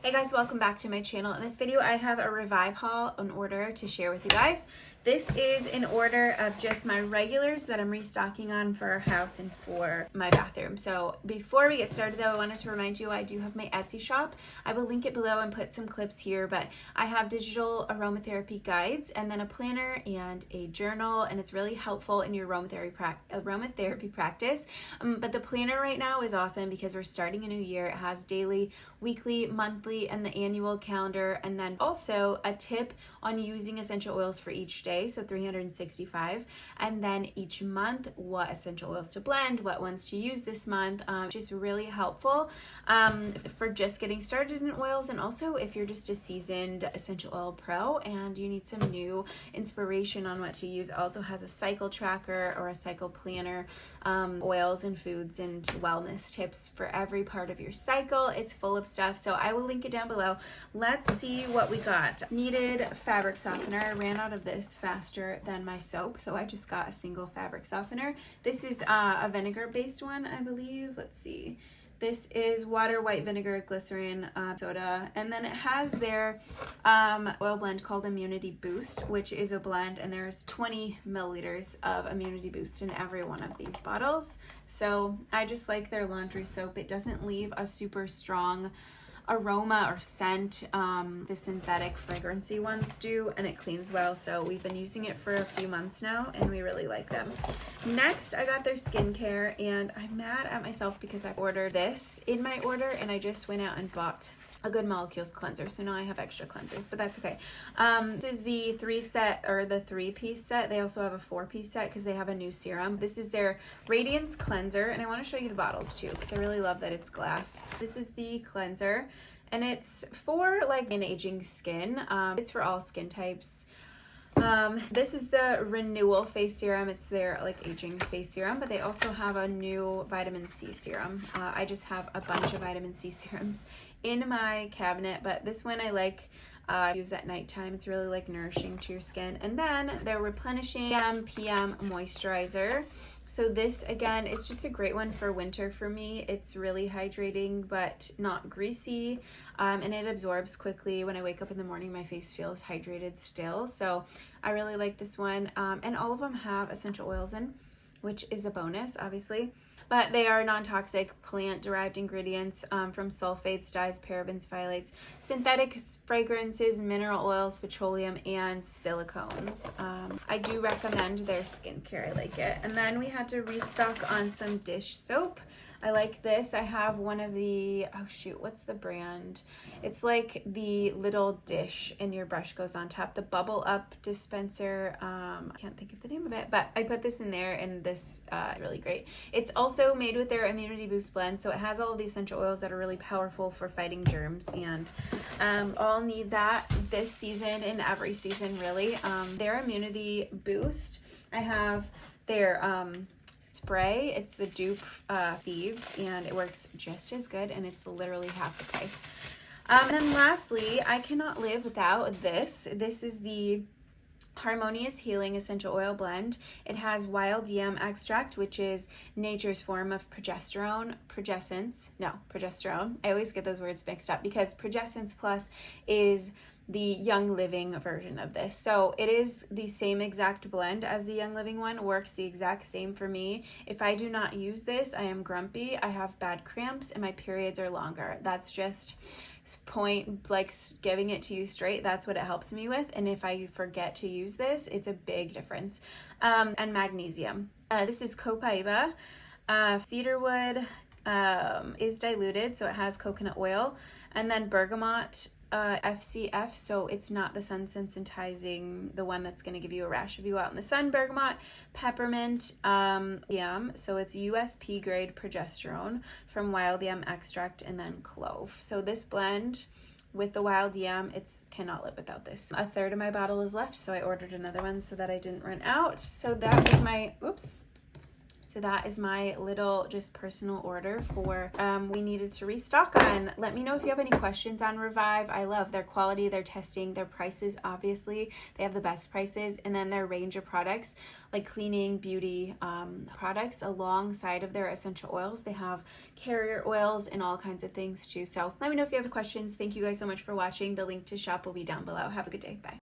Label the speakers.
Speaker 1: Hey guys, welcome back to my channel. In this video, I have a Revive haul in order to share with you guys. This is in order of just my regulars that I'm restocking on for our house and for my bathroom. So before we get started though, I wanted to remind you I do have my Etsy shop. I will link it below and put some clips here, but I have digital aromatherapy guides and then a planner and a journal, and it's really helpful in your aromatherapy practice. But the planner right now is awesome because we're starting a new year. It has daily, weekly, monthly, and the annual calendar, and then also a tip on using essential oils for each day, so 365, and then each month what essential oils to blend, what ones to use this month. Just really helpful for just getting started in oils, and also if you're just a seasoned essential oil pro and you need some new inspiration on what to use. It also has a cycle tracker or a cycle planner, oils and foods and wellness tips for every part of your cycle. It's full of stuff, so I will link it down below. Let's see what we got. Needed fabric softener. I ran out of this faster than my soap, so I just got a single fabric softener. This is a vinegar based one, I believe. Let's see. This is water, white vinegar, glycerin, soda, and then it has their oil blend called Immunity Boost, which is a blend, and there's 20 milliliters of Immunity Boost in every one of these bottles. So I just like their laundry soap. It doesn't leave a super strong aroma or scent. The synthetic fragrancy ones do, and it cleans well, so we've been using it for a few months now and we really like them. Next, I got their skincare, and I'm mad at myself because I ordered this in my order and I just went out and bought a Good Molecules cleanser, so now I have extra cleansers, but that's okay. This is the 3-piece set. They also have a 4-piece set because they have a new serum. This is their Radiance cleanser, and I want to show you the bottles too because I really love that it's glass. This is the cleanser, and it's for like an aging skin. It's for all skin types. This is the Renewal face serum. It's their like aging face serum, but they also have a new vitamin C serum. I just have a bunch of vitamin C serums in my cabinet, but this one I like use at nighttime. It's really like nourishing to your skin. And then they're replenishing PM moisturizer. So this again is just a great one for winter for me. It's really hydrating but not greasy, and it absorbs quickly. When I wake up in the morning, my face feels hydrated still, so I really like this one. And all of them have essential oils in, which is a bonus obviously, but they are non-toxic plant-derived ingredients from sulfates, dyes, parabens, phthalates, synthetic fragrances, mineral oils, petroleum, and silicones. I do recommend their skincare. I like it. And then we had to restock on some dish soap. I like this. I have one of the, oh shoot, what's the brand? It's like the little dish and your brush goes on top. The Bubble Up dispenser. I can't think of the name of it, but I put this in there, and this is really great. It's also made with their Immunity Boost blend, so it has all of the essential oils that are really powerful for fighting germs, and all need that this season and every season really. Their Immunity Boost, I have their spray. It's the dupe Thieves, and it works just as good, and it's literally half the price. And then lastly, I cannot live without this. This is the Harmonious Healing Essential Oil Blend. It has wild yam extract, which is nature's form of progesterone. I always get those words mixed up because Progessence Plus is the Young Living version of this. So it is the same exact blend as the Young Living one, works the exact same for me. If I do not use this, I am grumpy, I have bad cramps, and my periods are longer. That's just point, like giving it to you straight. That's what it helps me with. And if I forget to use this, it's a big difference. And magnesium. This is copaiba. Cedarwood is diluted, so it has coconut oil, and then bergamot FCF, so it's not the sun sensitizing, the one that's going to give you a rash if you go out in the sun. Bergamot, peppermint, yam, so it's USP grade progesterone from wild yam extract, and then clove. So this blend with the wild yam, cannot live without this. A third of my bottle is left, so I ordered another one so that I didn't run out. So that was my So that is my little just personal order for we needed to restock on. Let me know if you have any questions on Revive. I love their quality, their testing, their prices. Obviously they have the best prices, and then their range of products like cleaning, beauty products alongside of their essential oils. They have carrier oils and all kinds of things too. So let me know if you have questions. Thank you guys so much for watching. The link to shop will be down below. Have a good day. Bye.